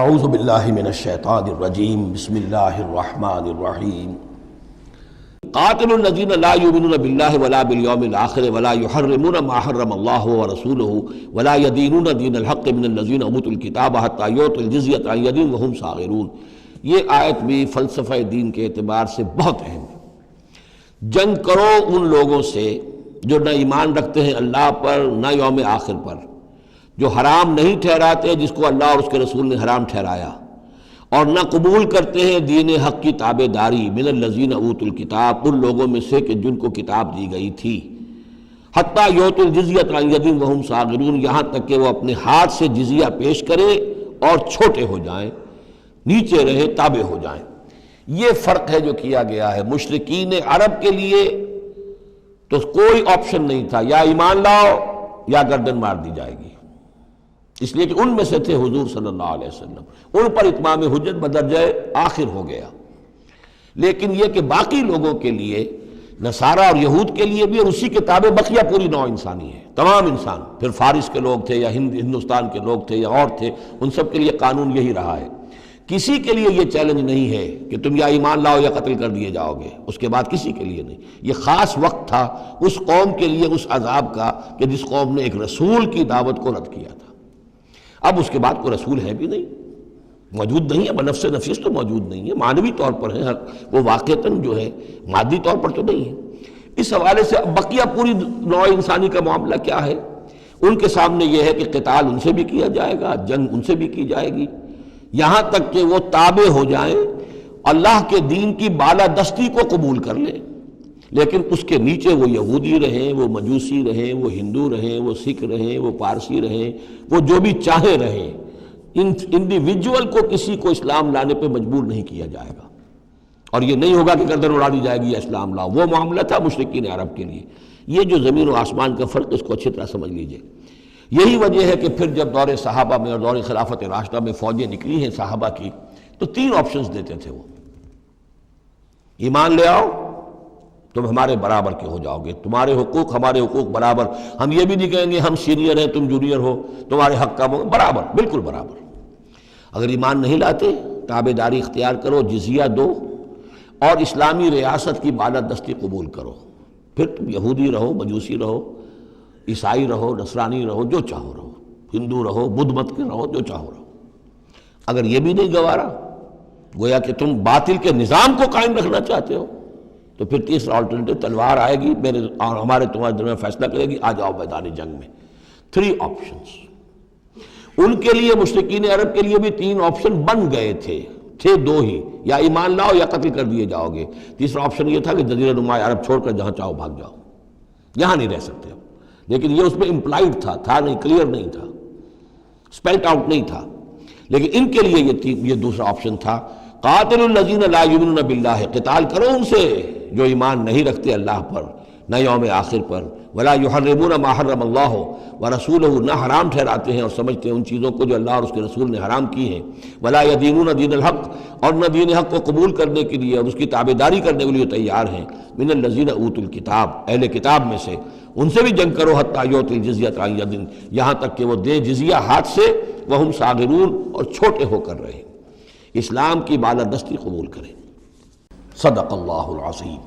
اعوذ باللہ من الشیطان الرجیم بسم اللہ الرحمن الرحیم قاتلوا الذین لا یؤمنون باللہ ولا بالیوم الآخر ولا یحرمون ما حرم اللہ ورسولہ ولا یدینون دین الحق من الذین اوتوا الکتاب حتی یعطوا الجزیۃ عن ید وہم صاغرون۔ یہ آیت بھی فلسفہ دین کے اعتبار سے بہت اہم ہے۔ جنگ کرو ان لوگوں سے جو نہ ایمان رکھتے ہیں اللہ پر نہ یوم آخر پر، جو حرام نہیں ٹھہراتے جس کو اللہ اور اس کے رسول نے حرام ٹھہرایا، اور نہ قبول کرتے ہیں دین حق کی تابع داری من الذین اوتوا الکتاب، ان لوگوں میں سے کہ جن کو کتاب دی گئی تھی، حتی یعطوا الجزیۃ عن ید وہم صاغرون، یہاں تک کہ وہ اپنے ہاتھ سے جزیہ پیش کرے اور چھوٹے ہو جائیں، نیچے رہے، تابع ہو جائیں۔ یہ فرق ہے جو کیا گیا ہے۔ مشرکین عرب کے لیے تو کوئی آپشن نہیں تھا، یا ایمان لاؤ یا گردن مار دی جائے گی، اس لیے کہ ان میں سے تھے حضور صلی اللہ علیہ وسلم، ان پر اتمام حجت بدرجہ آخر ہو گیا۔ لیکن یہ کہ باقی لوگوں کے لیے، نصارہ اور یہود کے لیے بھی، اور اسی کے تابع بقیہ پوری نوع انسانی ہے، تمام انسان، پھر فارس کے لوگ تھے یا ہندوستان کے لوگ تھے یا اور تھے، ان سب کے لیے قانون یہی رہا ہے۔ کسی کے لیے یہ چیلنج نہیں ہے کہ تم یا ایمان لاؤ یا قتل کر دیے جاؤ گے، اس کے بعد کسی کے لیے نہیں۔ یہ خاص وقت تھا اس قوم کے لیے اس عذاب کا کہ جس قوم نے ایک رسول کی دعوت کو رد کیا تھا۔ اب اس کے بعد کوئی رسول ہے بھی نہیں، موجود نہیں ہے، بنفس نفیس تو موجود نہیں ہے، معنوی طور پر ہے، وہ واقعتاً جو ہے مادی طور پر تو نہیں ہے۔ اس حوالے سے اب بقیہ پوری نوع انسانی کا معاملہ کیا ہے؟ ان کے سامنے یہ ہے کہ قتال ان سے بھی کیا جائے گا، جنگ ان سے بھی کی جائے گی، یہاں تک کہ وہ تابع ہو جائیں، اللہ کے دین کی بالادستی کو قبول کر لیں، لیکن اس کے نیچے وہ یہودی رہیں، وہ مجوسی رہیں، وہ ہندو رہیں، وہ سکھ رہیں، وہ پارسی رہیں، وہ جو بھی چاہیں رہیں، انڈیویجول کو کسی کو اسلام لانے پہ مجبور نہیں کیا جائے گا، اور یہ نہیں ہوگا کہ گردن اڑا دی جائے گی یا اسلام لاؤ۔ وہ معاملہ تھا مشرکین عرب کے لیے۔ یہ جو زمین و آسمان کا فرق، اس کو اچھی طرح سمجھ لیجئے۔ یہی وجہ ہے کہ پھر جب دور صحابہ میں اور دور خلافت راشدہ میں فوجیں نکلی ہیں صحابہ کی، تو 3 آپشنز دیتے تھے وہ۔ ایمان لے آؤ، تم ہمارے برابر کے ہو جاؤ گے، تمہارے حقوق ہمارے حقوق برابر، ہم یہ بھی نہیں کہیں گے ہم سینئر ہیں تم جونیئر ہو، تمہارے حق کم ہو، برابر، بالکل برابر۔ اگر ایمان نہیں لاتے، تابع داری اختیار کرو، جزیہ دو، اور اسلامی ریاست کی بالادستی قبول کرو، پھر تم یہودی رہو، مجوسی رہو، عیسائی رہو، نصرانی رہو، جو چاہو رہو، ہندو رہو، بدھ مت کے رہو، جو چاہو رہو۔ اگر یہ بھی نہیں گوارا، گویا کہ تم باطل کے نظام کو قائم رکھنا چاہتے ہو، تو پھر تیسرا آلٹرنیٹو تلوار آئے گی میرے اور ہمارے تمہارے درمیان فیصلہ کرے گی، آ جاؤ میدان جنگ میں۔ 3 آپشنز ان کے لیے، مشرکین عرب کے لیے بھی 3 آپشن بن گئے تھے 2 ہی، یا ایمان لاؤ یا قتل کر دیے جاؤ گے۔ تیسرا آپشن یہ تھا کہ جزیرہ نما عرب چھوڑ کر جہاں چاہو بھاگ جاؤ، یہاں نہیں رہ سکتے اب۔ لیکن یہ اس میں امپلائڈ تھا نہیں، کلیئر نہیں تھا، اسپیلٹ آؤٹ نہیں تھا۔ لیکن ان کے لیے یہ دوسرا آپشن تھا، قاتلوا الذین لا یؤمنون باللہ، قتال کرو ان سے جو ایمان نہیں رکھتے اللہ پر نہ یوم آخر پر، ولا یحرمون ما حرم اللہ ورسولہ، نہ حرام ٹھہراتے ہیں اور سمجھتے ہیں ان چیزوں کو جو اللہ اور اس کے رسول نے حرام کی ہیں، ولا یدینون دین الحق، اور نہ دین حق کو قبول کرنے کے لیے اور اس کی تابع داری کرنے کے لیے تیار ہیں، من الذین اوتوا الکتاب، اہل کتاب میں سے، ان سے بھی جنگ کرو، حتی یعطوا الجزیۃ عن ید، یہاں تک کہ وہ دے جزیہ ہاتھ سے، وہم صاغرون، اور چھوٹے ہو کر رہے، اسلام کی بالادستی قبول کریں۔ صدق اللہ العظیم۔